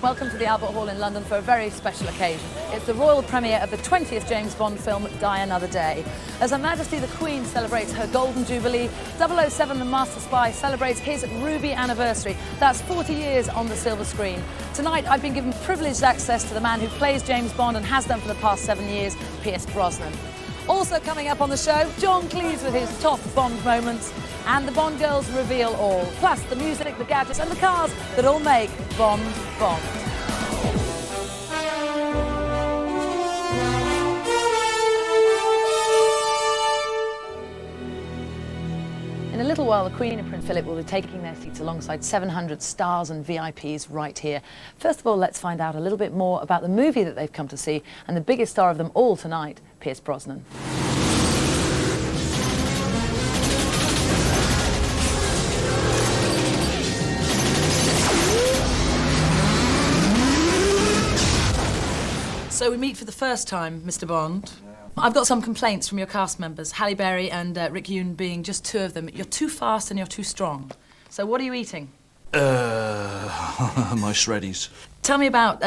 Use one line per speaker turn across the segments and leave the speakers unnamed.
Welcome to the Albert Hall in London for a very special occasion. It's the royal premiere of the 20th James Bond film, Die Another Day. As Her Majesty the Queen celebrates her Golden Jubilee, 007 The Master Spy celebrates his Ruby anniversary. That's 40 years on the silver screen. Tonight I've been given privileged access to the man who plays James Bond and has done for the past 7 years, Pierce Brosnan. Also coming up on the show, John Cleese with his top Bond moments, and the Bond girls reveal all, plus the music, the gadgets and the cars that all make Bond Bond. In a little while, the Queen and Prince Philip will be taking their seats alongside 700 stars and VIPs right here. First of all, let's find out a little bit more about the movie that they've come to see, and the biggest star of them all tonight, Pierce Brosnan. So we meet for the first time, Mr. Bond. I've got some complaints from your cast members, Halle Berry and Rick Yoon being just two of them. You're too fast and you're too strong. So what are you eating?
My shreddies.
Tell me about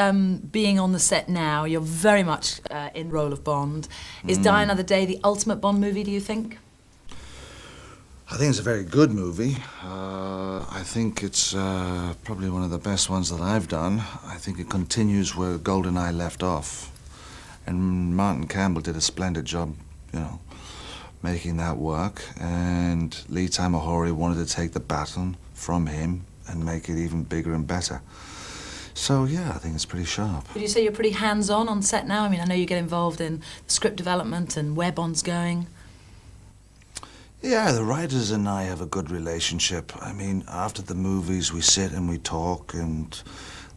being on the set now. You're very much in the role of Bond. Is Die Another Day the ultimate Bond movie, do you think?
I think it's a very good movie. I think it's probably one of the best ones that I've done. I think it continues where GoldenEye left off. And Martin Campbell did a splendid job, you know, making that work. And Lee Tamahori wanted to take the baton from him and make it even bigger and better. So, yeah, I think it's pretty sharp.
Would you say you're pretty hands-on on set now? I mean, I know you get involved in script development and where Bond's going.
Yeah, the writers and I have a good relationship. I mean, after the movies, we sit and we talk, and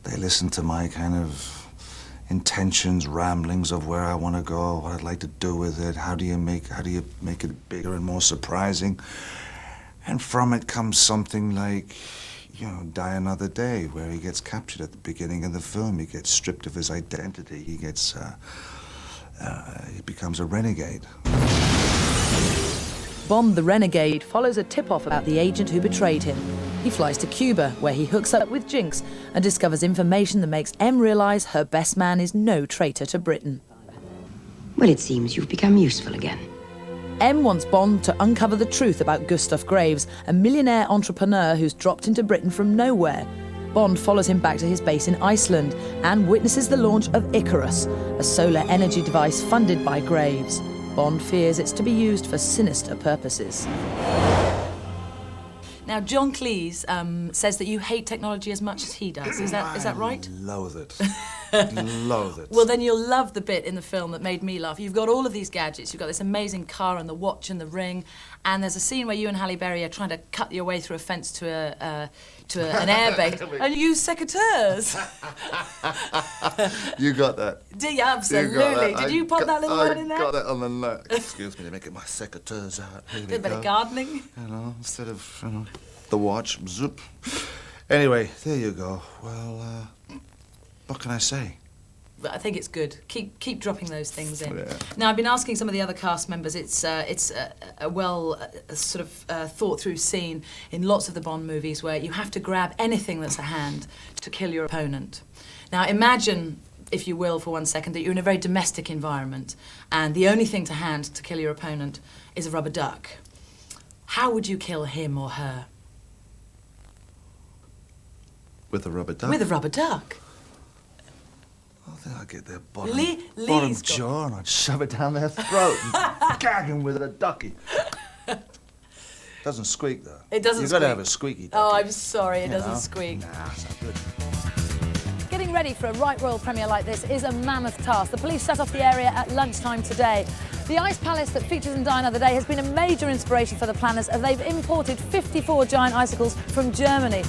they listen to my kind of intentions, ramblings of where I want to go, what I'd like to do with it, how do you make it bigger and more surprising. And from it comes something like, you know, Die Another Day, where he gets captured at the beginning of the film. He gets stripped of his identity. He becomes a renegade.
Bond the Renegade follows a tip-off about the agent who betrayed him. He flies to Cuba, where he hooks up with Jinx and discovers information that makes M realise her best man is no traitor to Britain.
Well, it seems you've become useful again.
M wants Bond to uncover the truth about Gustav Graves, a millionaire entrepreneur who's dropped into Britain from nowhere. Bond follows him back to his base in Iceland and witnesses the launch of Icarus, a solar energy device funded by Graves. Bond fears it's to be used for sinister purposes. Now, John Cleese says that you hate technology as much as he does. Is that right?
I loathe it. Loathe it.
Well, then you'll love the bit in the film that made me laugh. You've got all of these gadgets. You've got this amazing car and the watch and the ring. And there's a scene where you and Halle Berry are trying to cut your way through a fence to an airbase. And you use secateurs.
You got that.
Yeah, absolutely. Did you pop that little one in there?
I got that on the note. Excuse me, to make it my secateurs out. Here we
A bit
go.
of gardening.
You know, instead of, you know, the watch, zoop. Anyway, there you go. Well, what can I say?
But I think it's good. Keep dropping those things in.
Yeah.
Now, I've been asking some of the other cast members. It's a well sort of thought through scene in lots of the Bond movies where you have to grab anything that's at hand to kill your opponent. Now, imagine, if you will, for 1 second, that you're in a very domestic environment and the only thing to hand to kill your opponent is a rubber duck. How would you kill him or her?
With a rubber duck?
With a rubber duck.
I think I'd get their bottom
Lee's got...
jaw and I'd shove it down their throat and gag them with a ducky. Doesn't squeak, though.
It doesn't
You've
squeak.
got to have a squeaky ducky.
Oh, I'm sorry, it
You
doesn't
know?
squeak.
Nah, it's not good.
Getting ready for a right royal premiere like this is a mammoth task. The police shut off the area at lunchtime today. The Ice Palace that features in Die Another Day has been a major inspiration for the planners as they've imported 54 giant icicles from Germany.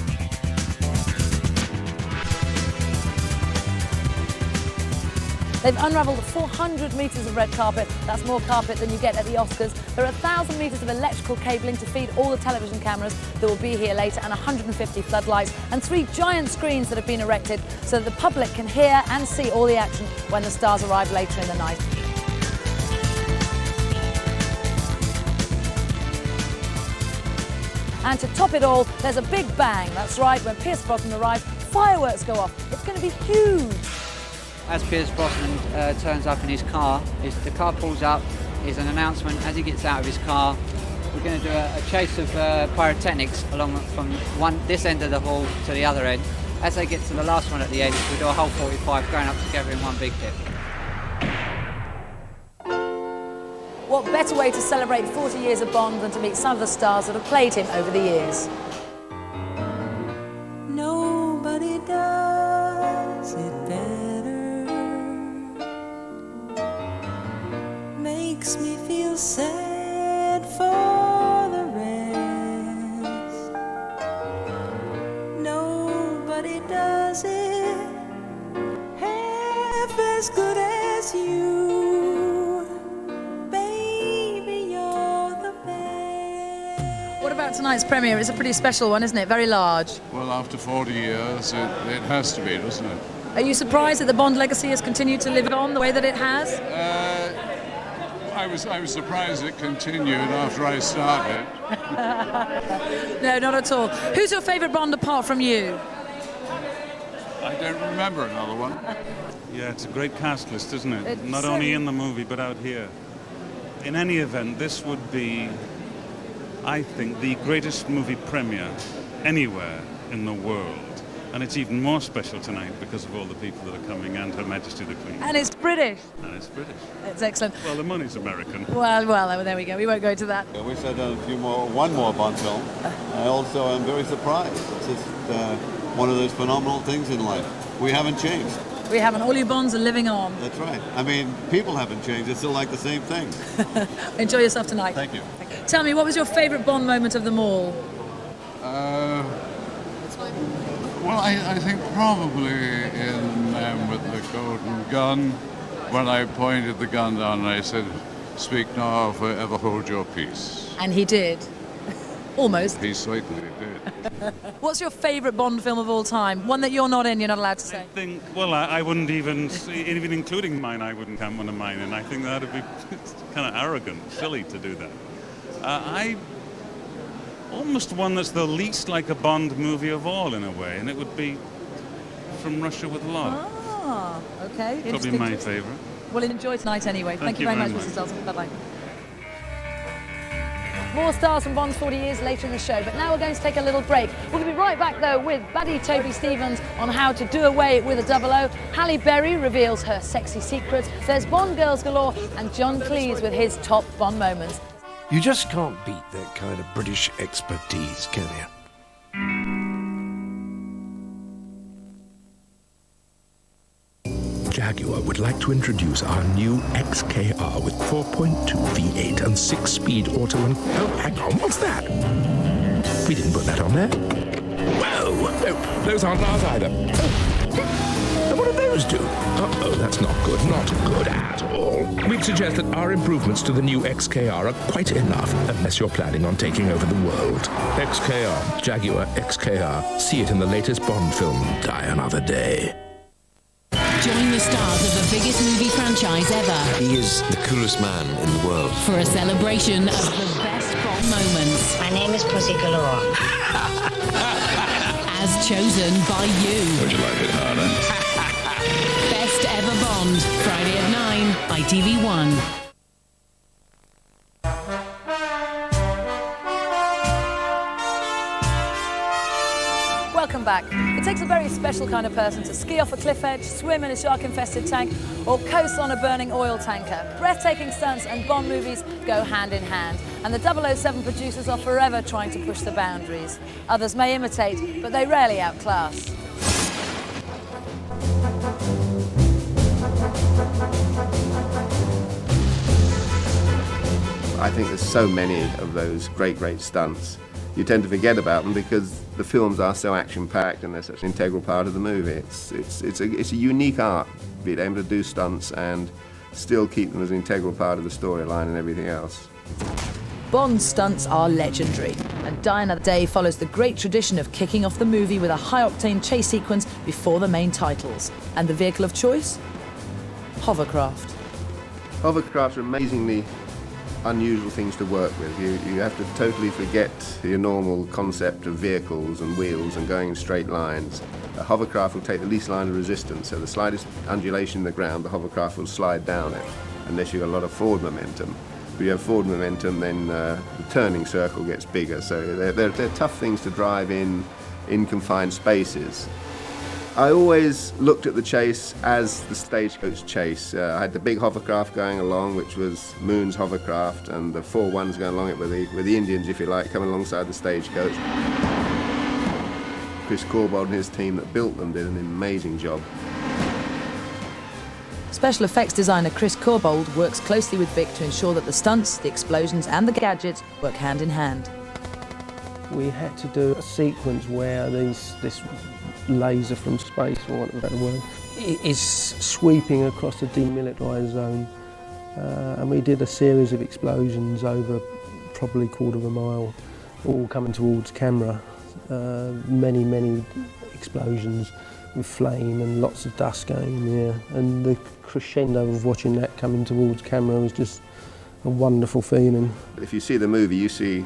They've unravelled 400 metres of red carpet. That's more carpet than you get at the Oscars. There are 1,000 metres of electrical cabling to feed all the television cameras that will be here later, and 150 floodlights, and 3 giant screens that have been erected so that the public can hear and see all the action when the stars arrive later in the night. And to top it all, there's a big bang. That's right, when Pierce Brosnan arrives, fireworks go off. It's going to be huge.
As Pierce Brosnan turns up in his car, the car pulls up, is an announcement as he gets out of his car. We're going to do a chase of pyrotechnics along from this end of the hall to the other end. As they get to the last one at the end, we do a whole 45 going up together in one big hit.
What better way to celebrate 40 years of Bond than to meet some of the stars that have played him over the years?
Nobody does it better. Makes me feel sad for the rest. Nobody does it half as good as you. Baby, you're the best.
What about tonight's premiere? It's a pretty special one, isn't it? Very large.
Well, after 40 years, it has to be, doesn't it?
Are you surprised that the Bond legacy has continued to live on the way that it has?
I was surprised it continued after I started.
No, not at all. Who's your favourite Bond apart from you?
I don't remember another one.
Yeah, it's a great cast list, isn't it?
It's
Not only in the movie, but out here. In any event, this would be, I think, the greatest movie premiere anywhere in the world. And it's even more special tonight because of all the people that are coming and Her Majesty the Queen.
And it's British.
And it's British.
It's excellent.
Well, the money's American.
Well, there we go. We won't go into that.
I wish I'd done one more Bond film. I also am very surprised. It's just one of those phenomenal things in life. We haven't changed.
We haven't. All your Bonds are living on.
That's right. I mean, people haven't changed. It's still like the same thing.
Enjoy yourself tonight.
Thank you.
Tell me, what was your favourite Bond moment of them all?
Well, I think probably in with the golden gun, when I pointed the gun down and I said, "Speak now or forever hold your peace."
And he did. Almost.
He certainly did.
What's your favourite Bond film of all time? One that you're not in, you're not allowed to
I
say.
think, well, I wouldn't even including mine, I wouldn't count one of mine, and I think that would be kind of arrogant, silly to do that. I almost one that's the least like a Bond movie of all, in a way, and it would be From Russia with Love.
Ah, okay.
Probably
Interesting.
my favourite.
Well, enjoy tonight anyway. Thank you very much, Mrs. Dalton. Bye-bye. More stars from Bond's 40 years later in the show, but now we're going to take a little break. We're going to be right back, though, with baddie Toby Stephens on how to do away with a 00. Halle Berry reveals her sexy secrets. There's Bond girls galore, and John Cleese with his top Bond moments.
You just can't beat that kind of British expertise, can you? Jaguar would like to introduce our new XKR with 4.2 V8 and 6-speed auto and... Oh, hang on, what's that? We didn't put that on there. Whoa! Oh, those aren't ours either. Oh. And what do those do? Uh-oh, that's not good. Not good at all. We'd suggest that our improvements to the new XKR are quite enough, unless you're planning on taking over the world. XKR. Jaguar XKR. See it in the latest Bond film, Die Another Day.
Join the stars of the biggest movie franchise ever.
He is the coolest man in the world.
For a celebration of the best Bond moments.
My name is Pussy Galore.
As chosen by you.
Would you like it harder?
Best ever Bond. Friday at 9, ITV1.
Welcome back. It takes a very special kind of person to ski off a cliff edge, swim in a shark-infested tank, or coast on a burning oil tanker. Breathtaking stunts and Bond movies go hand in hand, and the 007 producers are forever trying to push the boundaries. Others may imitate, but they rarely outclass.
I think there's so many of those great stunts. You tend to forget about them because the films are so action-packed and they're such an integral part of the movie. It's a unique art, being able to do stunts and still keep them as an integral part of the storyline and everything else.
Bond stunts are legendary, and Die Another Day follows the great tradition of kicking off the movie with a high-octane chase sequence before the main titles. And the vehicle of choice? Hovercraft.
Hovercrafts are amazingly unusual things to work with. You have to totally forget your normal concept of vehicles and wheels and going in straight lines. A hovercraft will take the least line of resistance, so the slightest undulation in the ground, the hovercraft will slide down it, unless you've got a lot of forward momentum. If you have forward momentum, then the turning circle gets bigger, so they're tough things to drive in confined spaces. I always looked at the chase as the stagecoach chase. I had the big hovercraft going along, which was Moon's hovercraft, and the 4-1s going along it with the Indians, if you like, coming alongside the stagecoach. Chris Corbould and his team that built them did an amazing job.
Special effects designer Chris Corbould works closely with Vic to ensure that the stunts, the explosions and the gadgets work hand in hand.
We had to do a sequence where this laser from space, for want of a better word, is sweeping across a demilitarised zone. And we did a series of explosions over probably a quarter of a mile, all coming towards camera. Many explosions with flame and lots of dust going in the air. And the crescendo of watching that coming towards camera was just a wonderful feeling.
If you see the movie, you see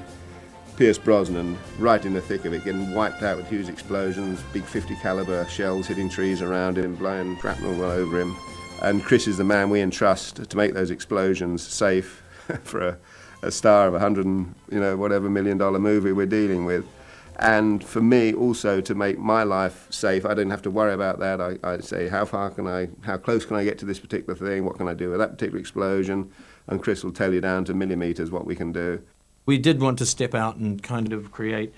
Pierce Brosnan right in the thick of it, getting wiped out with huge explosions, big 50 caliber shells hitting trees around him, blowing shrapnel all over him. And Chris is the man we entrust to make those explosions safe for a star of $100 million movie we're dealing with. And for me also to make my life safe, I didn't have to worry about that. I say, how close can I get to this particular thing? What can I do with that particular explosion? And Chris will tell you down to millimetres what we can do.
We did want to step out and kind of create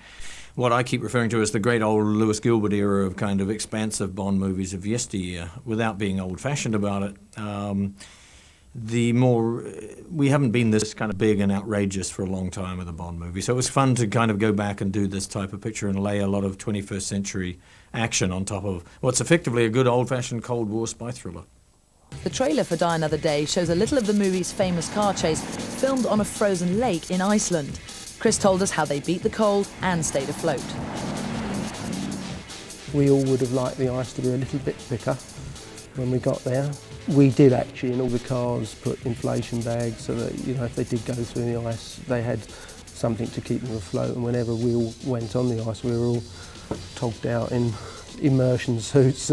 what I keep referring to as the great old Lewis Gilbert era of kind of expansive Bond movies of yesteryear, without being old-fashioned about it. We haven't been this kind of big and outrageous for a long time with a Bond movie, so it was fun to kind of go back and do this type of picture and lay a lot of 21st century action on top of what's effectively a good old-fashioned Cold War spy thriller.
The trailer for Die Another Day shows a little of the movie's famous car chase filmed on a frozen lake in Iceland. Chris told us how they beat the cold and stayed afloat.
We all would have liked the ice to be a little bit thicker when we got there. We did actually, in all the cars, put inflation bags so that, if they did go through the ice, they had something to keep them afloat. And whenever we all went on the ice, we were all togged out in immersion suits.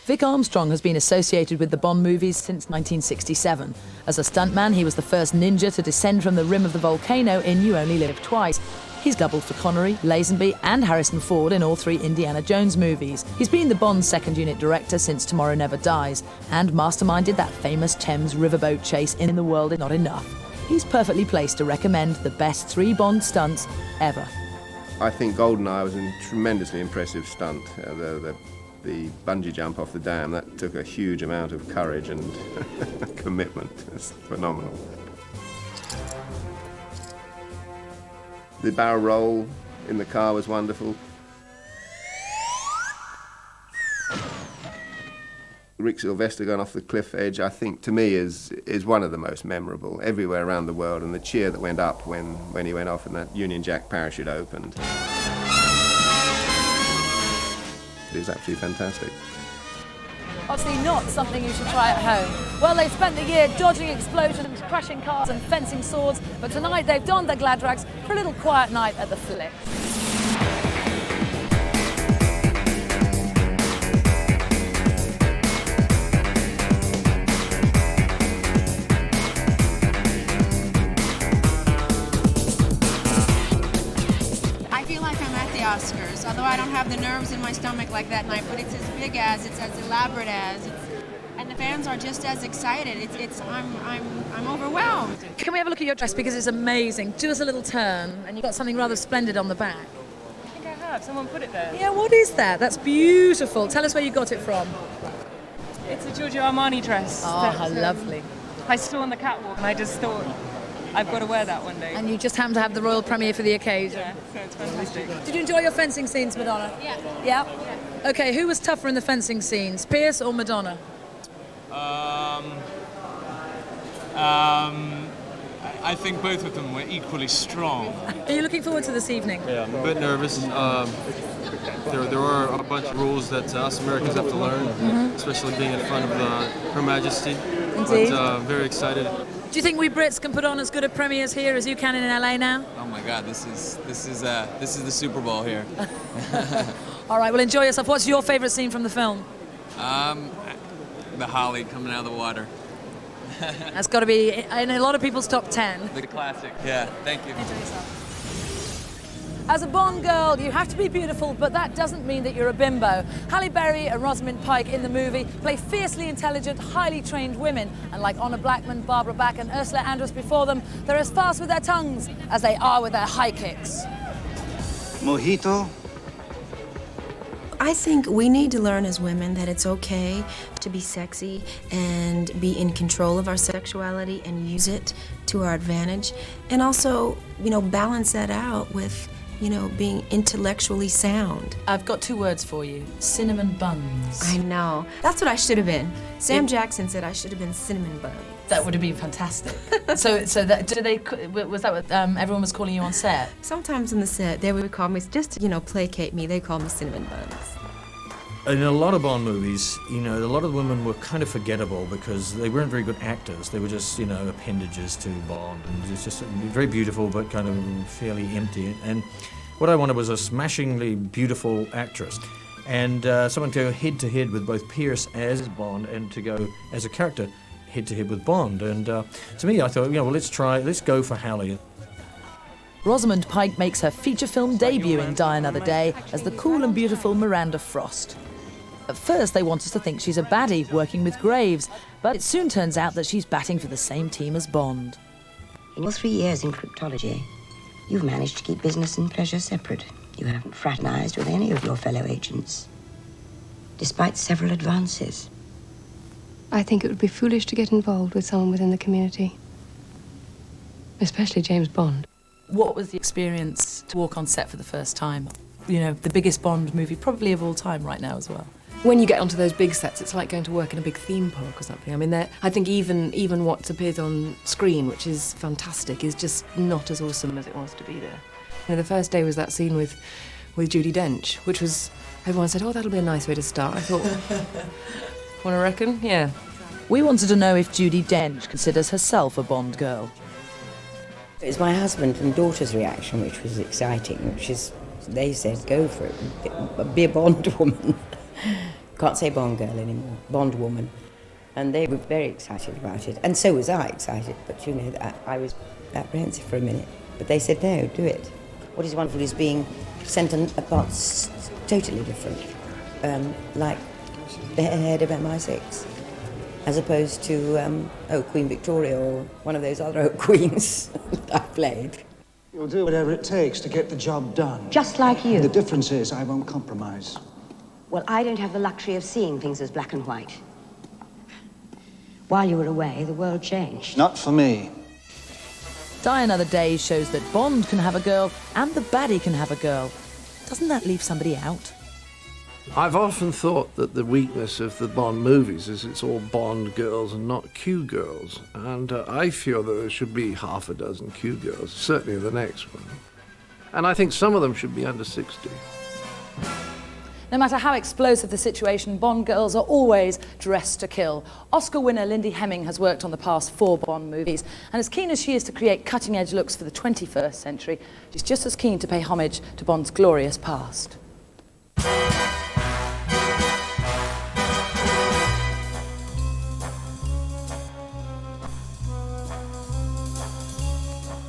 Vic Armstrong has been associated with the Bond movies since 1967. As a stuntman, he was the first ninja to descend from the rim of the volcano in You Only Live Twice. He's doubled for Connery, Lazenby and Harrison Ford in all 3 Indiana Jones movies. He's been the Bond's second unit director since Tomorrow Never Dies and masterminded that famous Thames riverboat chase in The World Is Not Enough. He's perfectly placed to recommend the best 3 Bond stunts ever.
I think GoldenEye was a tremendously impressive stunt. The bungee jump off the dam, that took a huge amount of courage and commitment. It's phenomenal. The barrel roll in the car was wonderful. Rick Sylvester going off the cliff edge, I think, to me, is one of the most memorable everywhere around the world, and the cheer that went up when he went off and that Union Jack parachute opened. It was absolutely fantastic.
Obviously not something you should try at home. Well, they've spent the year dodging explosions, crashing cars and fencing swords, but tonight they've donned their glad rags for a little quiet night at the flick.
Oscars, although I don't have the nerves in my stomach like that night, but it's as big as, it's as elaborate as, and the fans are just as excited. I'm overwhelmed.
Can we have a look at your dress, because it's amazing? Do us a little turn, and you've got something rather splendid on the back.
I think I have. Someone put it there.
Yeah, what is that? That's beautiful. Tell us where you got it from.
It's a Giorgio Armani dress.
Oh, how lovely.
I saw on the catwalk, and I just thought, I've got to wear that one day.
And you just happen to have the royal premiere for the occasion.
Yeah, so it's fantastic.
Did you enjoy your fencing scenes, Madonna?
Yeah.
Yeah? Okay, who was tougher in the fencing scenes, Pierce or Madonna?
I think both of them were equally strong.
Are you looking forward to this evening?
Yeah, I'm a bit nervous. There are a bunch of rules that us Americans have to learn, especially being in front of Her Majesty.
Indeed.
But very excited.
Do you think we Brits can put on as good a premieres here as you can in LA now?
Oh my God, this is the Super Bowl here.
All right, well, enjoy yourself. What's your favourite scene from the film?
The holly coming out of the water.
That's got to be in a lot of people's top 10.
The classic. Yeah, thank you.
Enjoy yourself. As a Bond girl, you have to be beautiful, but that doesn't mean that you're a bimbo. Halle Berry and Rosamund Pike in the movie play fiercely intelligent, highly trained women. And like Honor Blackman, Barbara Bach and Ursula Andress before them, they're as fast with their tongues as they are with their high kicks.
Mojito?
I think we need to learn as women that it's okay to be sexy and be in control of our sexuality and use it to our advantage. And also, balance that out with, being intellectually sound.
I've got 2 words for you. Cinnamon buns.
I know. That's what I should have been. Sam Jackson said I should have been cinnamon buns.
That would have been fantastic. Was that what everyone was calling you on set?
Sometimes on the set, they would call me, just to, placate me, they call me cinnamon buns.
In a lot of Bond movies, a lot of the women were kind of forgettable because they weren't very good actors. They were just, appendages to Bond, and it was just very beautiful but kind of fairly empty. And what I wanted was a smashingly beautiful actress, and someone to go head-to-head with both Pierce as Bond and to go as a character head-to-head with Bond. And to me, I thought, let's go for Halle.
Rosamund Pike makes her feature film debut in Die Another Day as the cool and beautiful Miranda Frost. At first, they want us to think she's a baddie working with Graves, but it soon turns out that she's batting for the same team as Bond.
In your 3 years in cryptology, you've managed to keep business and pleasure separate. You haven't fraternized with any of your fellow agents, despite several advances.
I think it would be foolish to get involved with someone within the community, especially James Bond.
What was the experience to walk on set for the first time? The biggest Bond movie probably of all time right now as well.
When you get onto those big sets, it's like going to work in a big theme park or something. I mean, I think even what appears on screen, which is fantastic, is just not as awesome as it was to be there. The first day was that scene with Judi Dench, which was, everyone said, oh, that'll be a nice way to start. I thought, want to reckon? Yeah.
We wanted to know if Judi Dench considers herself a Bond girl.
It was my husband and daughter's reaction, which was exciting, which is, they said, go for it, be a Bond woman. Can't say Bond girl anymore, Bond woman. And they were very excited about it, and so was I excited, but I was apprehensive for a minute. But they said, no, do it. What is wonderful is being sent on a path totally different, like the head of MI6, as opposed to, Queen Victoria or one of those other queens that I played.
You'll do whatever it takes to get the job done.
Just like you.
The difference is I won't compromise.
Well, I don't have the luxury of seeing things as black and white. While you were away, the world changed.
Not for me.
Die Another Day shows that Bond can have a girl and the baddie can have a girl. Doesn't that leave somebody out?
I've often thought that the weakness of the Bond movies is it's all Bond girls and not Q girls. And I feel that there should be half a dozen Q girls, certainly the next one. And I think some of them should be under 60.
No matter how explosive the situation, Bond girls are always dressed to kill. Oscar winner Lindy Hemming has worked on the past 4 Bond movies, and as keen as she is to create cutting-edge looks for the 21st century, she's just as keen to pay homage to Bond's glorious past.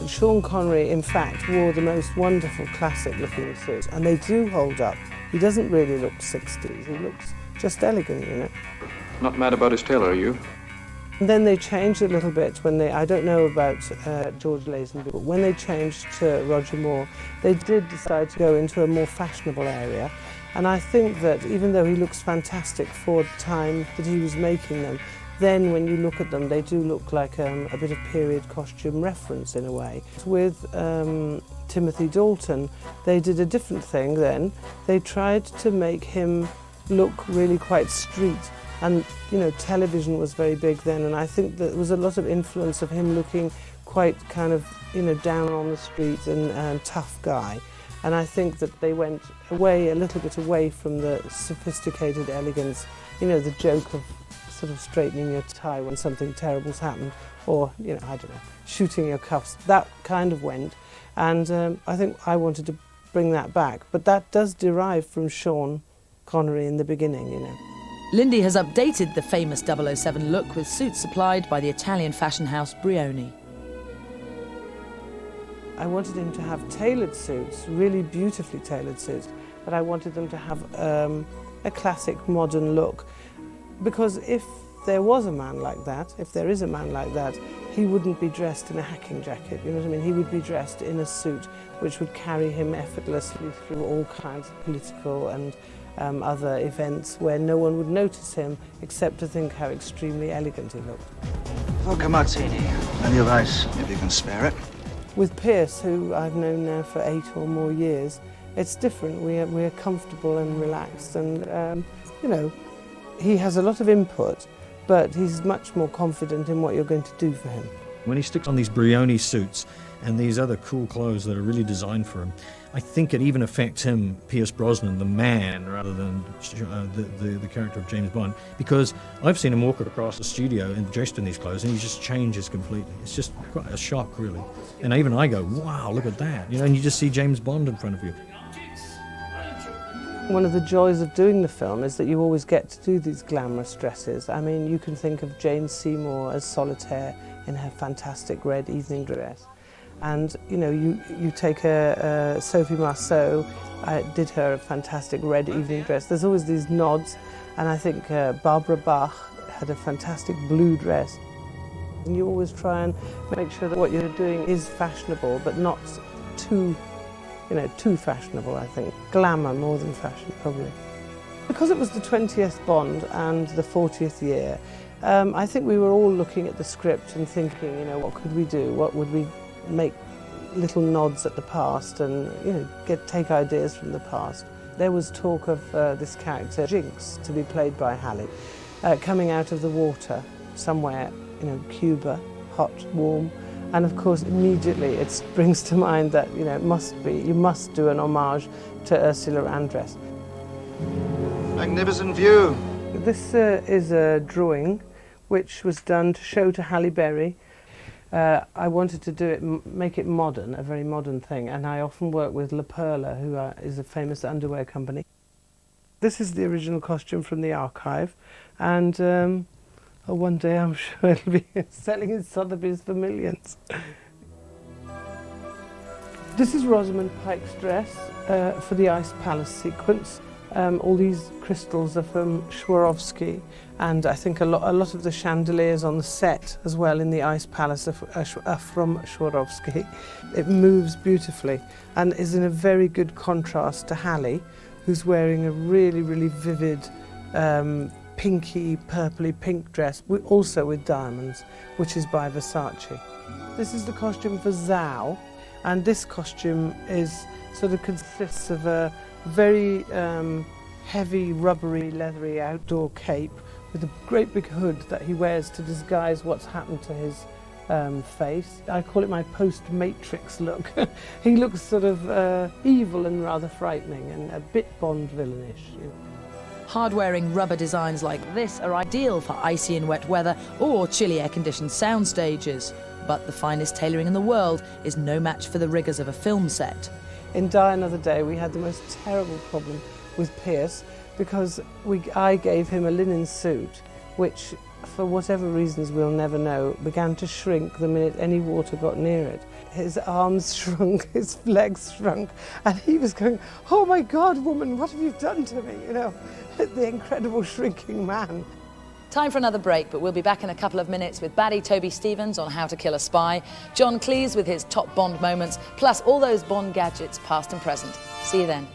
Sean Connery, in fact, wore the most wonderful classic-looking suits, and they do hold up. He doesn't really look 60s, he looks just elegant,
Not mad about his tailor, are you?
And then they changed a little bit when I don't know about George Lazenby, but when they changed to Roger Moore, they did decide to go into a more fashionable area. And I think that even though he looks fantastic for the time that he was making them, then when you look at them, they do look like a bit of period costume reference in a way. With Timothy Dalton, they did a different thing then. They tried to make him look really quite street. And, television was very big then, and I think that there was a lot of influence of him looking quite kind of, down on the street and tough guy. And I think that they went a little bit away from the sophisticated elegance, the joke of
sort of straightening your tie when something terrible's happened, or, you know, I don't know, shooting your cuffs. That kind of went, and I think I wanted to bring that back. But that does derive from Sean Connery in the beginning, you know.
Lindy has updated the famous 007 look with suits supplied by the Italian fashion house Brioni.
I wanted him to have tailored suits, really beautifully tailored suits, but I wanted them to have a classic modern look. Because if there was a man like that, if there is a man like that, he wouldn't be dressed in a hacking jacket, you know what I mean? He would be dressed in a suit which would carry him effortlessly through all kinds of political and other events where no one would notice him except to think how extremely elegant he looked.
Vodka martini. Plenty of ice, if you can spare it.
With Pierce, who I've known now for 8 or more years, it's different. We're comfortable and relaxed, and you know, he has a lot of input, but he's much more confident in what you're going to do for him.
When he sticks on these Brioni suits and these other cool clothes that are really designed for him, I think it even affects him, Pierce Brosnan, the man, rather than the character of James Bond, because I've seen him walk across the studio and dressed in these clothes, and he just changes completely. It's just quite a shock, really. And even I go, wow, look at that. You know, and you just see James Bond in front of you.
One of the joys of doing the film is that you always get to do these glamorous dresses. I mean, you can think of Jane Seymour as Solitaire in her fantastic red evening dress. And, you know, you take Sophie Marceau, did her a fantastic red evening dress. There's always these nods, and I think Barbara Bach had a fantastic blue dress. And you always try and make sure that what you're doing is fashionable, but not too, you know, too fashionable, I think. Glamour more than fashion, probably. Because it was the 20th Bond and the 40th year, I think we were all looking at the script and thinking, you know, what could we do? What would we make little nods at the past and, you know, take ideas from the past. There was talk of this character, Jinx, to be played by Halle, coming out of the water somewhere, you know, Cuba, hot, warm, and of course immediately it springs to mind that, you know, you must do an homage to Ursula Andress.
Magnificent view.
This is a drawing which was done to show to Halle Berry. I wanted to do it, make it modern, a very modern thing, and I often work with La Perla, who is a famous underwear company. This is the original costume from the archive, and one day I'm sure it'll be selling in Sotheby's for millions. This is Rosamund Pike's dress for the Ice Palace sequence. All these crystals are from Swarovski, and I think a lot of the chandeliers on the set as well in the Ice Palace are from Swarovski. It moves beautifully and is in a very good contrast to Halle, who's wearing a really, really vivid pinky, purpley pink dress, also with diamonds, which is by Versace. This is the costume for Zhao, and this costume consists of a very heavy, rubbery, leathery outdoor cape with a great big hood that he wears to disguise what's happened to his face. I call it my post-Matrix look. He looks sort of evil and rather frightening and a bit Bond villainish. You know.
Hard-wearing rubber designs like this are ideal for icy and wet weather or chilly air-conditioned sound stages. But the finest tailoring in the world is no match for the rigours of a film set.
In Die Another Day, we had the most terrible problem with Pierce because I gave him a linen suit, which, for whatever reasons we'll never know, began to shrink the minute any water got near it. His arms shrunk, his legs shrunk, and he was going, "Oh my God, woman, what have you done to me?" You know, the incredible shrinking man.
Time for another break, but we'll be back in a couple of minutes with baddie Toby Stephens on How to Kill a Spy, John Cleese with his top Bond moments, plus all those Bond gadgets past and present. See you then.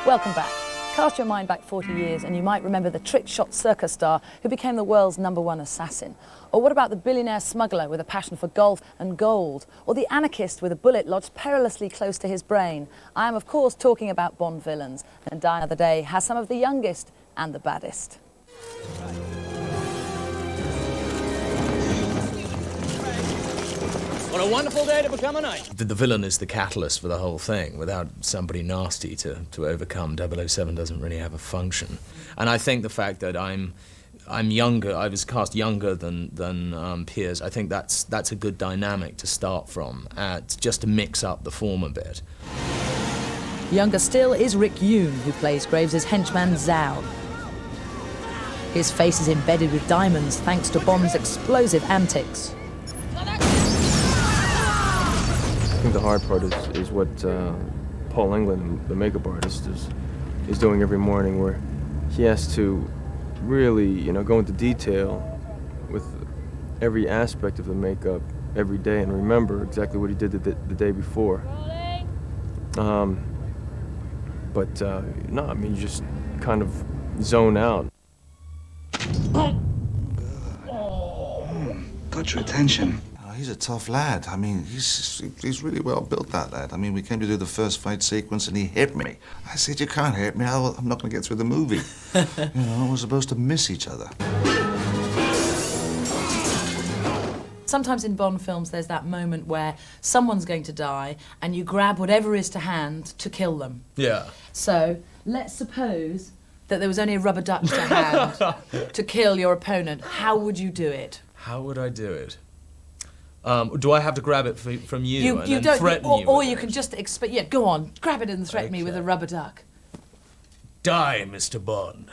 Welcome back. Cast your mind back 40 years and you might remember the trick-shot circus star who became the world's #1 assassin. Or what about the billionaire smuggler with a passion for golf and gold? Or the anarchist with a bullet lodged perilously close to his brain? I am, of course, talking about Bond villains. And Die Another Day has some of the youngest and the baddest.
What a wonderful day to become a knight.
The villain is the catalyst for the whole thing. Without somebody nasty to overcome, 007 doesn't really have a function. And I think the fact that I'm younger, I was cast younger than Pierce, I think that's a good dynamic to start from, just to mix up the form a bit.
Younger still is Rick Yoon, who plays Graves' henchman Zhao. His face is embedded with diamonds thanks to Bond's explosive antics.
I think the hard part is what Paul England, the makeup artist, is doing every morning, where he has to really, go into detail with every aspect of the makeup every day and remember exactly what he did the day before. No, I mean, you just kind of zone out.
Got your attention.
He's a tough lad. I mean, he's really well built, that lad. I mean, we came to do the first fight sequence and he hit me. I said, you can't hit me. I'm not going to get through the movie. We're supposed to miss each other.
Sometimes in Bond films there's that moment where someone's going to die and you grab whatever is to hand to kill them.
Yeah.
So let's suppose that there was only a rubber duck to hand to kill your opponent. How would you do it?
How would I do it? Do I have to grab it from you and then
don't,
threaten you?
Or you can just yeah, go on, grab it and threaten me with a rubber duck.
Die, Mr. Bond.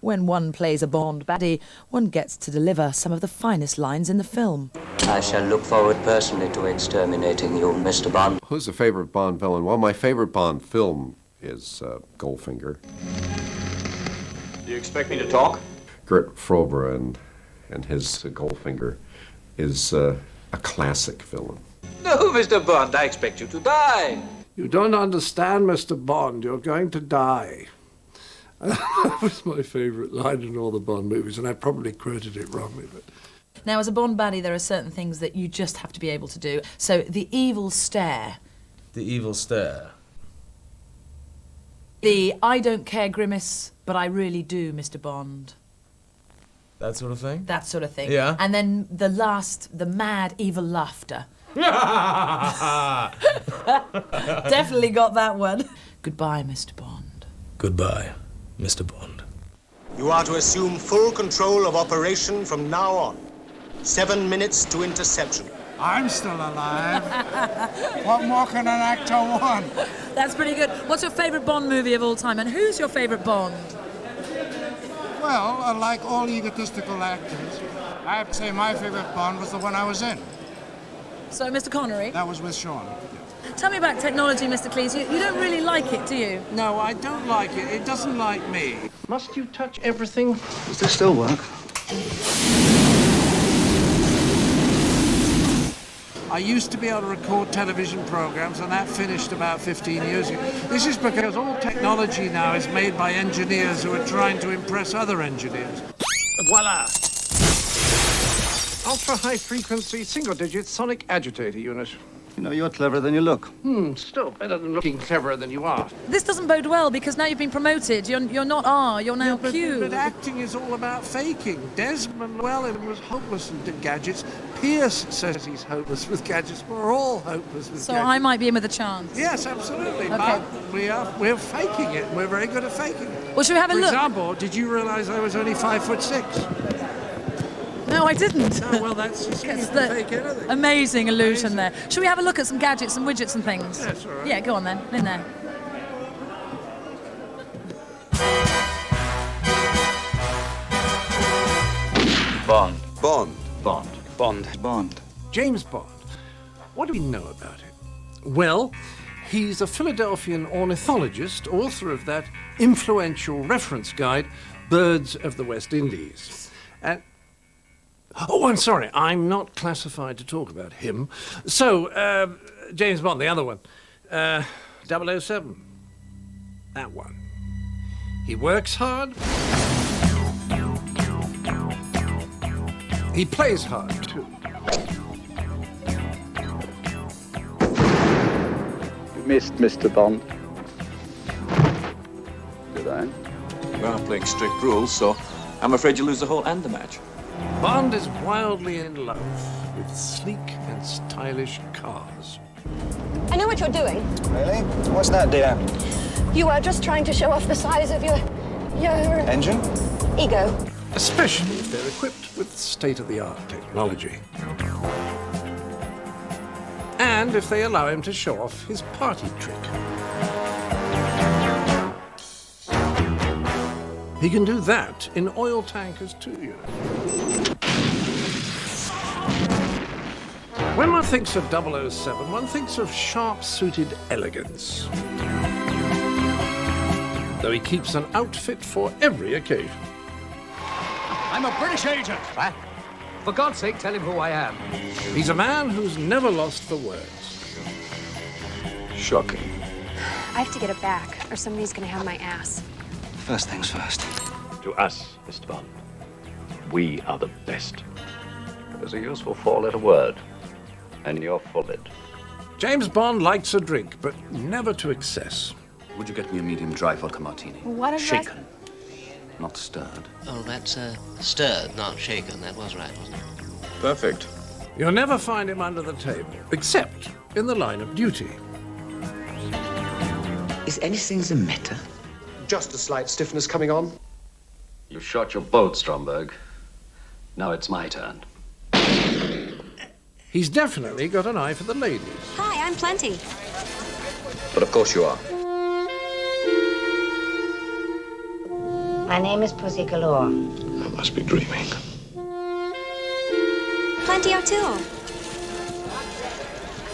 When one plays a Bond baddie, one gets to deliver some of the finest lines in the film.
I shall look forward personally to exterminating you, Mr. Bond.
Who's the favorite Bond villain? Well, my favorite Bond film is Goldfinger.
Do you expect me to talk?
Gert Frober and his Goldfinger is a classic villain.
No, Mr. Bond, I expect you to die.
You don't understand, Mr. Bond. You're going to die. That was my favourite line in all the Bond movies, and I probably quoted it wrongly, but...
Now, as a Bond baddie, there are certain things that you just have to be able to do. So, the evil stare.
The evil stare.
The I don't care grimace, but I really do, Mr. Bond.
That sort of thing?
That sort of thing.
Yeah.
And then the mad evil laughter. Definitely got that one. Goodbye, Mr. Bond.
Goodbye, Mr. Bond.
You are to assume full control of operation from now on. 7 minutes to interception.
I'm still alive. What more can an actor want?
That's pretty good. What's your favourite Bond movie of all time, and who's your favourite Bond?
Well, like all egotistical actors, I have to say my favourite Bond was the one I was in.
So, Mr. Connery?
That was with Sean.
Tell me about technology, Mr. Cleese. You don't really like it, do you?
No, I don't like it. It doesn't like me. Must you touch everything?
Does this still work?
I used to be able to record television programs, and that finished about 15 years ago. This is because all technology now is made by engineers who are trying to impress other engineers. Voila! Ultra-high frequency single-digit sonic agitator unit.
You know, you're cleverer than you look.
Still better than looking cleverer than you are.
This doesn't bode well, because now you've been promoted. You're not R, you're now Q.
But acting is all about faking. Desmond Llewellyn was hopeless with gadgets. Pierce says he's hopeless with gadgets. We're all hopeless with
So
gadgets.
I might be in with a chance.
Yes, absolutely.
Okay.
But we're faking it. We're very good at faking it.
Well, should we have a look?
For example, did you realise I was only 5'6"?
No, I didn't.
Oh, well, that's just
It's
the
the
fake anything.
amazing illusion there. Should we have a look at some gadgets and widgets and things?
Yes, all right.
Yeah, go on then. In there.
Bond.
Bond.
Bond.
Bond. Bond.
James Bond. What do we know about him? Well, he's a Philadelphian ornithologist, author of that influential reference guide, Birds of the West Indies. And oh, I'm sorry, I'm not classified to talk about him. So, James Bond, the other one, 007, that one. He works hard. He plays hard, too.
You missed, Mr. Bond. Did I?
Well, I'm playing strict rules, so I'm afraid you lose the hole and the match.
Bond is wildly in love
with sleek and stylish cars.
I know what you're doing.
Really? What's that, dear?
You are just trying to show off the size of your
Engine?
ego.
Especially if they're equipped with state-of-the-art technology. And if they allow him to show off his party trick. He can do that in oil tankers too, you know. When one thinks of 007, one thinks of sharp-suited elegance. Though he keeps an outfit for every occasion.
I'm a British agent. What? For God's sake, tell him who I am.
He's a man who's never lost for words.
Shocking.
I have to get it back, or somebody's gonna have my ass.
First things first.
To us, Mr. Bond, we are the best. There's a useful four-letter word, and you're full it.
James Bond likes a drink, but never to excess.
Would you get me a medium dry vodka martini?
What is
Shaken, not stirred.
Oh, that's stirred, not shaken. That was right, wasn't it?
Perfect.
You'll never find him under the table, except in the line of duty.
Is anything the matter?
Just a slight stiffness coming on.
You shot your boat, Stromberg. Now it's my turn.
He's definitely got an eye for the ladies.
Hi, I'm Plenty.
But of course you are.
My name is Pussy Galore.
I must be dreaming.
Plenty O'Toole.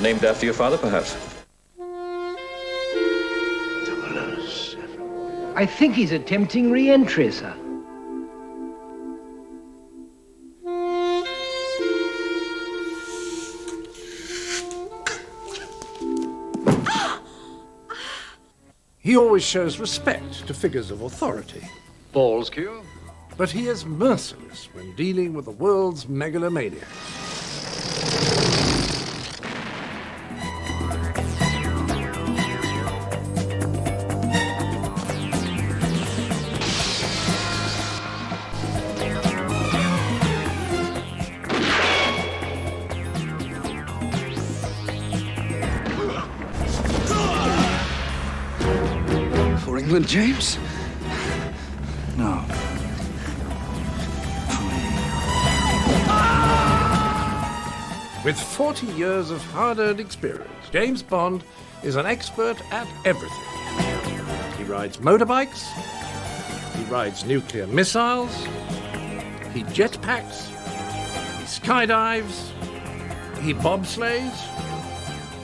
Named after your father, perhaps?
I think he's attempting re-entry, sir.
He always shows respect to figures of authority.
Balls, Q.
But he is merciless when dealing with the world's megalomaniacs.
For England, James? No.
With 40 years of hard-earned experience, James Bond is an expert at everything. He rides motorbikes, he rides nuclear missiles, he jetpacks, he skydives, he bobsleighs,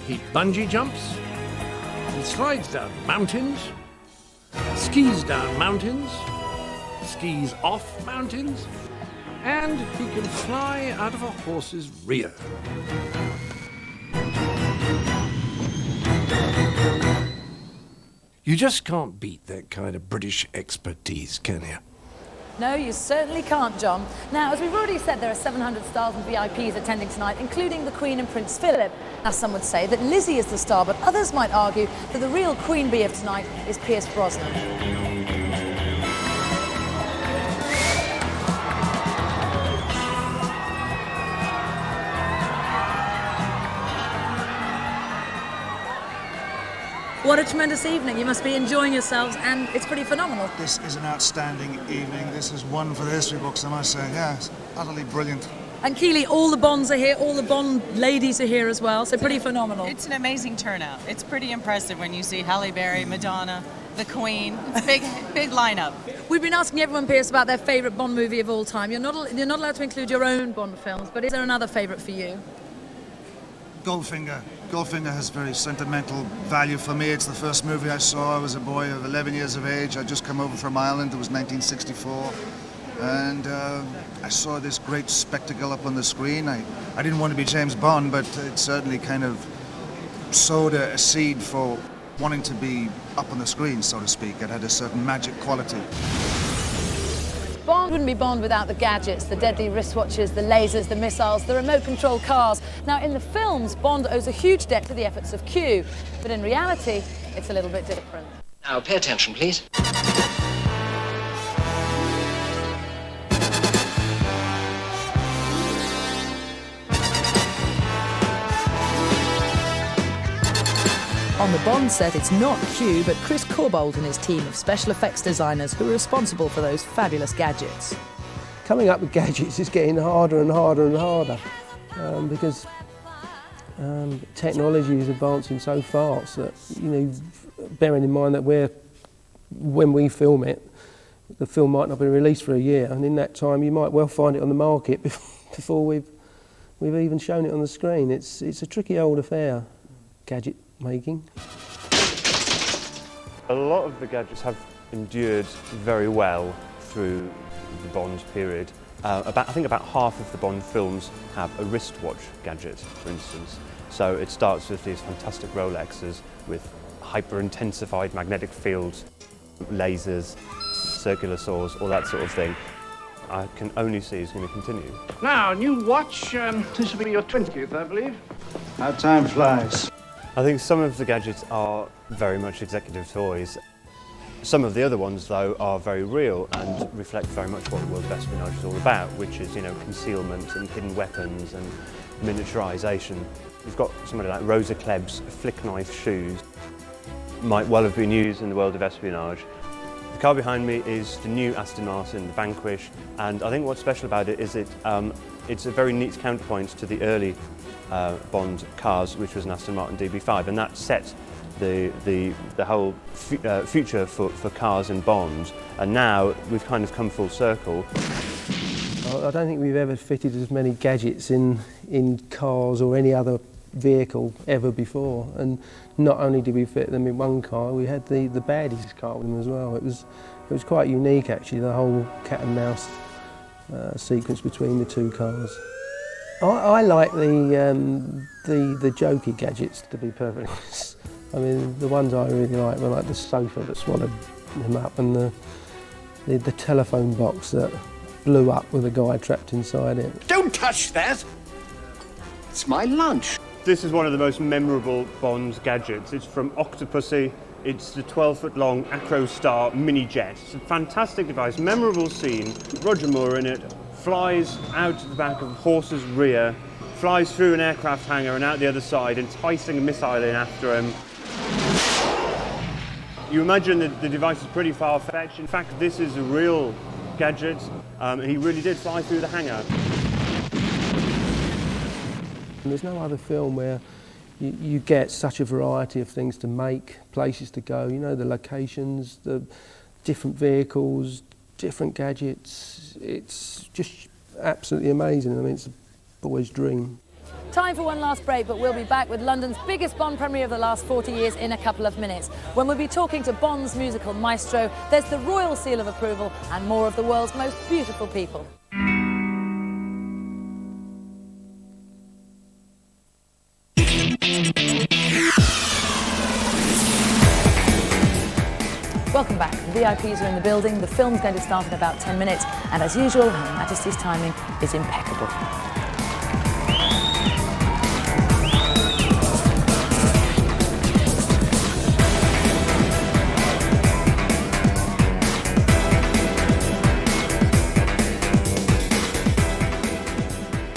he bungee jumps, he slides down mountains, skis down mountains, skis off mountains, and he can fly out of a horse's rear. You just can't beat that kind of British expertise, can you?
No, you certainly can't, John. Now, as we've already said, there are 700 stars and VIPs attending tonight, including the Queen and Prince Philip. Now, some would say that Lizzie is the star, but others might argue that the real Queen Bee of tonight is Pierce Brosnan. What a tremendous evening. You must be enjoying yourselves, and it's pretty phenomenal.
This is an outstanding evening. This is one for the history books, I must say. Yeah, it's utterly brilliant.
And Keely, all the Bonds are here, all the Bond ladies are here as well, so pretty phenomenal.
It's an amazing turnout. It's pretty impressive when you see Halle Berry, Madonna, the Queen. It's a big lineup.
We've been asking everyone, Pierce, about their favourite Bond movie of all time. You're not allowed to include your own Bond films, but is there another favourite for you?
Goldfinger. Goldfinger has very sentimental value for me. It's the first movie I saw. I was a boy of 11 years of age. I'd just come over from Ireland. It was 1964. And I saw this great spectacle up on the screen. I didn't want to be James Bond, but it certainly kind of sowed a seed for wanting to be up on the screen, so to speak. It had a certain magic quality.
Bond wouldn't be Bond without the gadgets, the deadly wristwatches, the lasers, the missiles, the remote-control cars. Now, in the films, Bond owes a huge debt to the efforts of Q, but in reality, it's a little bit different.
Now, pay attention, please.
On the Bond set, it's not Q, but Chris Corbould and his team of special effects designers who are responsible for those fabulous gadgets.
Coming up with gadgets is getting harder and harder and harder because technology is advancing so fast that, you know, bearing in mind that when we film it, the film might not be released for a year, and in that time you might well find it on the market before we've even shown it on the screen. It's a tricky old affair, gadget making.
A lot of the gadgets have endured very well through the Bond period. I think about half of the Bond films have a wristwatch gadget, for instance. So it starts with these fantastic Rolexes with hyper-intensified magnetic fields, lasers, circular saws, all that sort of thing. I can only see is going to continue.
Now, new watch. This will be your 20th, I believe. How time flies.
I think some of the gadgets are very much executive toys. Some of the other ones, though, are very real and reflect very much what the world of espionage is all about, which is, you know, concealment and hidden weapons and miniaturisation. You've got somebody like Rosa Klebb's flick knife shoes. Might well have been used in the world of espionage. The car behind me is the new Aston Martin, the Vanquish, and I think what's special about it is it's a very neat counterpoint to the early Bond cars, which was an Aston Martin DB5, and that set the whole future for cars and Bond, and now we've kind of come full circle.
I don't think we've ever fitted as many gadgets in cars or any other vehicle ever before, and not only did we fit them in one car, we had the baddies car with them as well. It was quite unique actually, the whole cat and mouse sequence between the two cars. I like the jokey gadgets, to be perfectly honest. I mean, the ones I really like were like the sofa that swallowed him up, and the telephone box that blew up with a guy trapped inside it.
Don't touch that! It's my lunch.
This is one of the most memorable Bond gadgets. It's from Octopussy. It's the 12-foot-long Acrostar mini jet. It's a fantastic device, memorable scene. Roger Moore in it, flies out the back of a horse's rear, flies through an aircraft hangar and out the other side, enticing a missile in after him. You imagine that the device is pretty far-fetched. In fact, this is a real gadget. He really did fly through the hangar.
There's no other film where you get such a variety of things to make, places to go, you know, the locations, the different vehicles, different gadgets. It's just absolutely amazing. I mean, it's a boy's dream.
Time for one last break, but we'll be back with London's biggest Bond premiere of the last 40 years in a couple of minutes, when we'll be talking to Bond's musical maestro. There's the royal seal of approval and more of the world's most beautiful people. Welcome back. The VIPs are in the building. The film's going to start in about 10 minutes, and as usual, Her Majesty's timing is impeccable.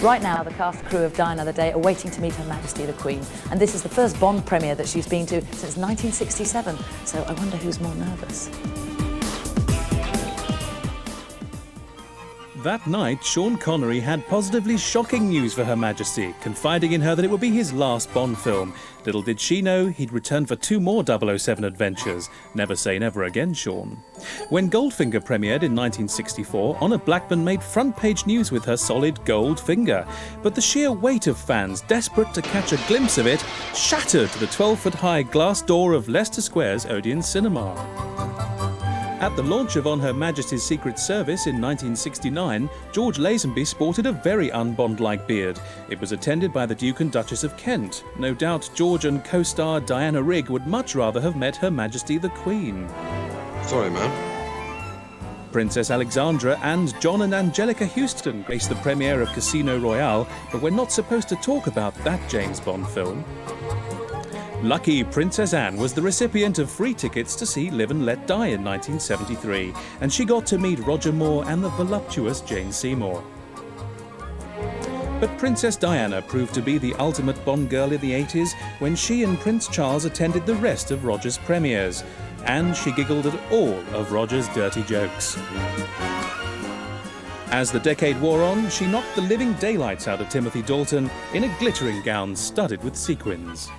Right now, the cast and crew of Die Another Day are waiting to meet Her Majesty the Queen, and this is the first Bond premiere that she's been to since 1967, so I wonder who's more nervous.
That night, Sean Connery had positively shocking news for Her Majesty, confiding in her that it would be his last Bond film. Little did she know he'd return for 2 more 007 adventures. Never say never again, Sean. When Goldfinger premiered in 1964, Honor Blackman made front-page news with her solid gold finger. But the sheer weight of fans desperate to catch a glimpse of it shattered the 12-foot-high glass door of Leicester Square's Odeon Cinema. At the launch of On Her Majesty's Secret Service in 1969, George Lazenby sported a very un-Bond-like beard. It was attended by the Duke and Duchess of Kent. No doubt George and co-star Diana Rigg would much rather have met Her Majesty the Queen.
Sorry, ma'am.
Princess Alexandra and John and Angelica Houston graced the premiere of Casino Royale, but we're not supposed to talk about that James Bond film. Lucky Princess Anne was the recipient of free tickets to see Live and Let Die in 1973, and she got to meet Roger Moore and the voluptuous Jane Seymour. But Princess Diana proved to be the ultimate Bond girl in the 80s when she and Prince Charles attended the rest of Roger's premieres, and she giggled at all of Roger's dirty jokes. As the decade wore on, she knocked the living daylights out of Timothy Dalton in a glittering gown studded with sequins.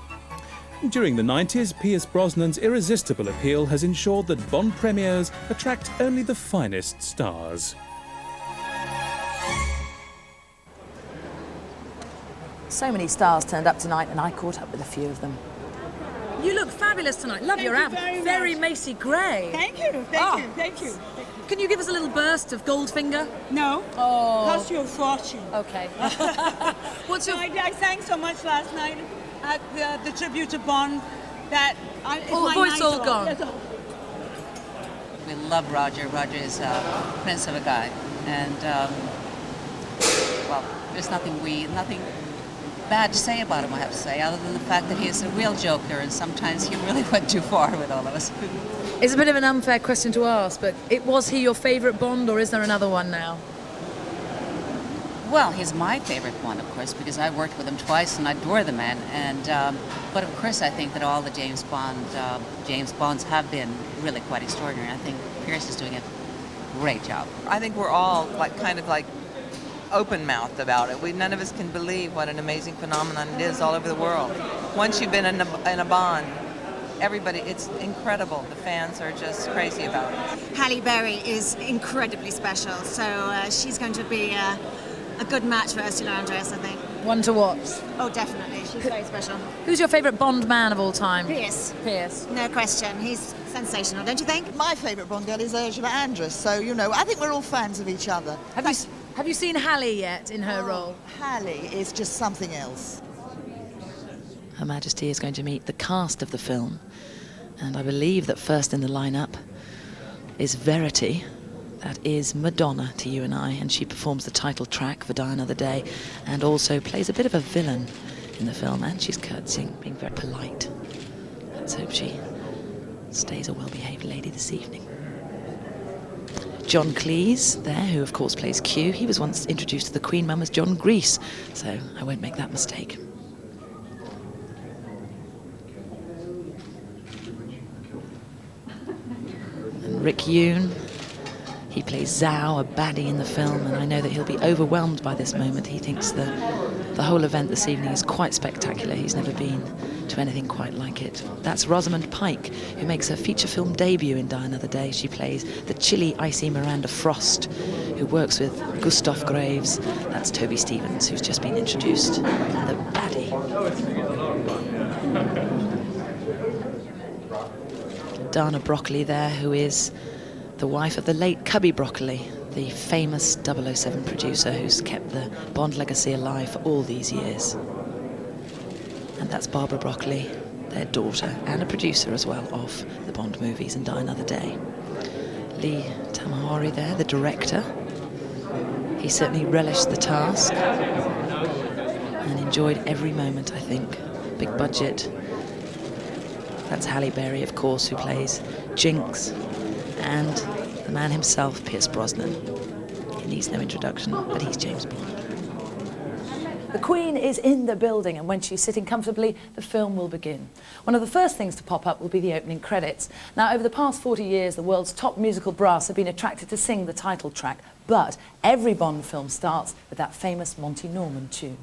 During the 90s, Pierce Brosnan's irresistible appeal has ensured that Bond premieres attract only the finest stars.
So many stars turned up tonight, and I caught up with a few of them. You look fabulous tonight. Love your outfit. Very Macy Gray.
Thank you, thank you.
Can you give us a little burst of Goldfinger?
No.
Oh.
Cost you a fortune.
Okay. What's your...
I sang so much last night at the tribute to Bond that... it's
Oh,
my
voice
night
all
off.
gone.
Yes,
We love Roger. Roger is a prince of a guy. And, well, there's nothing bad to say about him, I have to say, other than the fact that he is a real joker, and sometimes he really went too far with all of us.
It's a bit of an unfair question to ask, but was he your favourite Bond, or is there another one now?
Well, he's my favorite one, of course, because I worked with him twice and I adore the man. And but of course, I think that all the James Bonds have been really quite extraordinary. I think Pierce is doing a great job.
I think we're all kind of open-mouthed about it. None of us can believe what an amazing phenomenon it is all over the world. Once you've been in a Bond, everybody, it's incredible. The fans are just crazy about it.
Halle Berry is incredibly special, so she's going to be a good match for Ursula Andress, I think.
One to watch.
Oh, definitely. She's very special.
Who's your favourite Bond man of all time?
Pierce.
Pierce.
No question. He's sensational, don't you think?
My favourite Bond girl is Ursula Andress, so, I think we're all fans of each other.
Have you seen Halle yet in her role?
Halle is just something else.
Her Majesty is going to meet the cast of the film, and I believe that first in the lineup is Verity. That is Madonna to you and I, and she performs the title track for Die Another Day, and also plays a bit of a villain in the film, and she's curtsying, being very polite. Let's hope she stays a well-behaved lady this evening. John Cleese there, who of course plays Q. He was once introduced to the Queen Mum as John Grease, so I won't make that mistake. And Rick Yoon, he plays Zhao, a baddie in the film, and I know that he'll be overwhelmed by this moment. He thinks the whole event this evening is quite spectacular. He's never been to anything quite like it. That's Rosamund Pike, who makes her feature film debut in Die Another Day. She plays the chilly, icy Miranda Frost, who works with Gustav Graves. That's Toby Stevens, who's just been introduced. The baddie. Dana Broccoli there, who is the wife of the late Cubby Broccoli, the famous 007 producer who's kept the Bond legacy alive for all these years. And that's Barbara Broccoli, their daughter, and a producer as well of the Bond movies and Die Another Day. Lee Tamahori there, the director. He certainly relished the task and enjoyed every moment, I think. Big budget. That's Halle Berry, of course, who plays Jinx, and the man himself, Pierce Brosnan. He needs no introduction, but he's James Bond. The Queen is in the building, and when she's sitting comfortably, the film will begin. One of the first things to pop up will be the opening credits. Now, over the past 40 years, the world's top musical brass have been attracted to sing the title track, but every Bond film starts with that famous Monty Norman tune.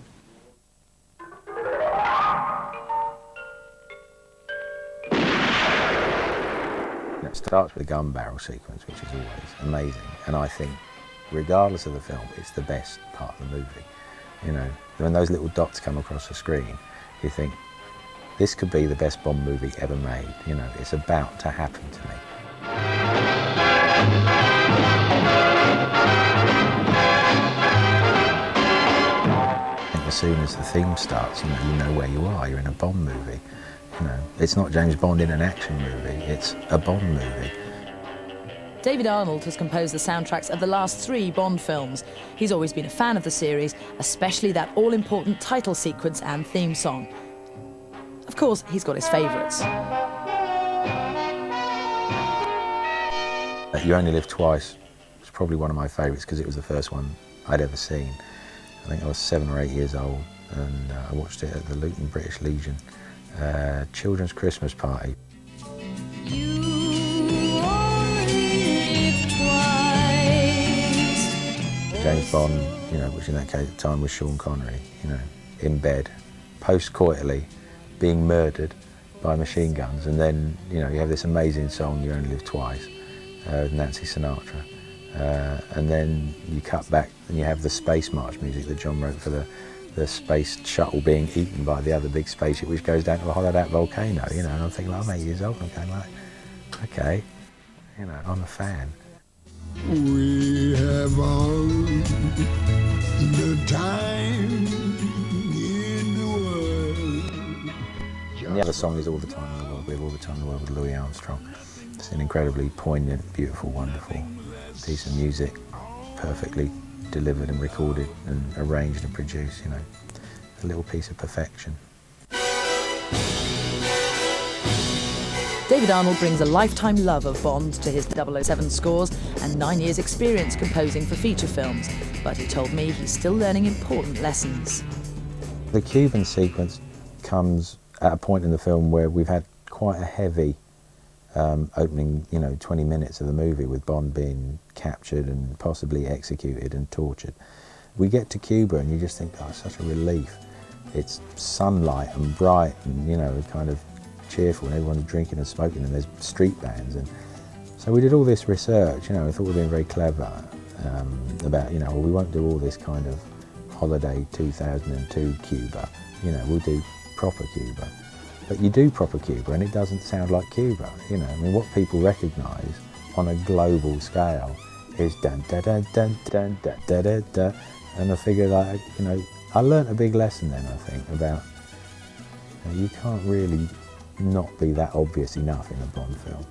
It starts with the gun barrel sequence, which is always amazing, and I think, regardless of the film, it's the best part of the movie. When those little dots come across the screen, you think, this could be the best Bond movie ever made. It's about to happen to me. I think as soon as the theme starts, you know where you are. You're in a Bond movie. It's not James Bond in an action movie, it's a Bond movie.
David Arnold has composed the soundtracks of the last 3 Bond films. He's always been a fan of the series, especially that all-important title sequence and theme song. Of course, he's got his favourites.
You Only Live Twice was probably one of my favourites because it was the first one I'd ever seen. I think I was 7 or 8 years old, and I watched it at the Luton British Legion children's Christmas party. James Bond, you know, which in that case at the time was Sean Connery, you know, in bed, post-coitally, being murdered by machine guns, and then, you know, you have this amazing song, You Only Live Twice, with Nancy Sinatra, and then you cut back and you have the Space March music that John wrote for the space shuttle being eaten by the other big spaceship, which goes down to a hollowed-out volcano, you know, and I'm thinking, like, I'm 8 years old, and I'm going like, okay, you know, I'm a fan.
We have all the time in the world.
And the other song is All the Time in the World. We have All the Time in the World with Louis Armstrong. It's an incredibly poignant, beautiful, wonderful piece of music, perfectly delivered and recorded and arranged and produced, you know, a little piece of perfection.
David Arnold brings a lifetime love of Bond to his 007 scores and 9 years' experience composing for feature films, but he told me he's still learning important lessons.
The Cuban sequence comes at a point in the film where we've had quite a heavy opening, you know, 20 minutes of the movie with Bond being captured and possibly executed and tortured. We get to Cuba and you just think, oh, it's such a relief. It's sunlight and bright and, you know, kind of cheerful, and everyone's drinking and smoking, and there's street bands. And so we did all this research, you know, we thought we were being very clever about, you know, well, we won't do all this kind of holiday 2002 Cuba, you know, we'll do proper Cuba. But you do proper Cuba and it doesn't sound like Cuba, you know. I mean, what people recognise on a global scale is dun da da dun dun da da da da, and I figure, like, you know, I learnt a big lesson then, I think, about, you know, you can't really not be that obvious enough in a Bond film.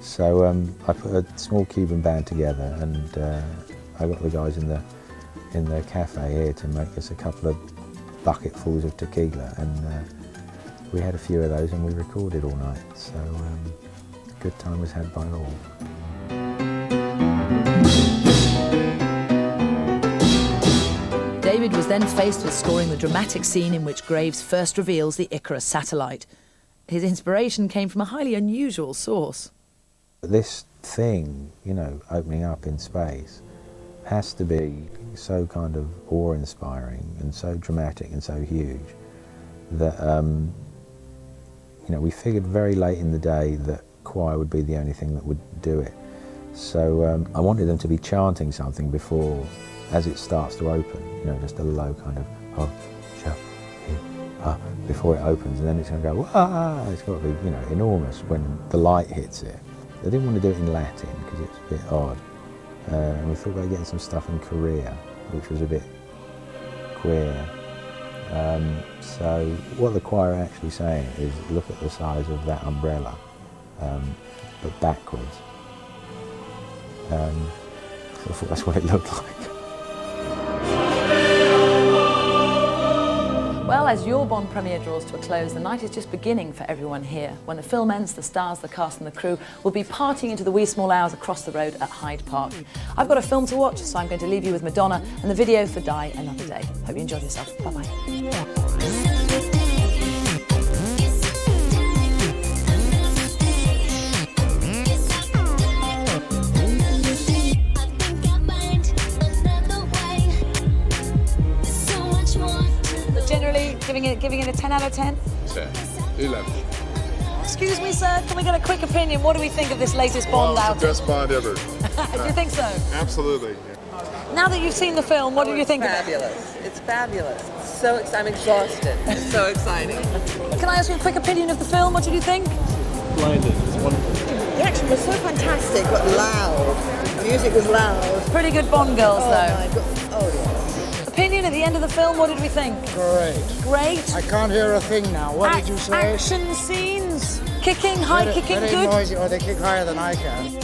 So I put a small Cuban band together, and I got the guys in the cafe here to make us a couple of bucketfuls of tequila, and we had a few of those and we recorded all night. So a good time was had by all.
David was then faced with scoring the dramatic scene in which Graves first reveals the Icarus satellite. His inspiration came from a highly unusual source.
This thing, you know, opening up in space has to be so kind of awe-inspiring and so dramatic and so huge that, you know, we figured very late in the day that choir would be the only thing that would do it. So I wanted them to be chanting something before, as it starts to open, you know, just a low kind of, oh, before it opens, and then it's going to go, ah, it's got to be, you know, enormous when the light hits it. I didn't want to do it in Latin because it's a bit odd. And we thought about getting some stuff in Korea, which was a bit queer. So what the choir are actually saying is, look at the size of that umbrella, but backwards. So I thought that's what it looked like.
Well, as your Bond premiere draws to a close, the night is just beginning for everyone here. When the film ends, the stars, the cast and the crew will be partying into the wee small hours across the road at Hyde Park. I've got a film to watch, so I'm going to leave you with Madonna and the video for Die Another Day. Hope you enjoyed yourself. Bye-bye. Giving it a 10 out of 10?
10. 11.
Excuse me, sir, can we get a quick opinion? What do we think of this latest Bond
Well,
outing?
it's the best Bond ever.
Do you think so?
Absolutely. Yeah.
Now that you've seen the film, what do you think
fabulous.
of it?
It's fabulous. So I'm exhausted. It's so exciting.
Can I ask you a quick opinion of the film? What did you think?
Blinded. It's wonderful. The action was so fantastic, but loud. The music was loud.
Pretty good Bond girls, though.
My God. Oh, yeah.
Opinion at the end of the film, what did we think?
Great.
Great.
I can't hear a thing now. What did you say?
Action scenes. Kicking, high kicking,
very
good.
Noisy, or they kick higher than I can.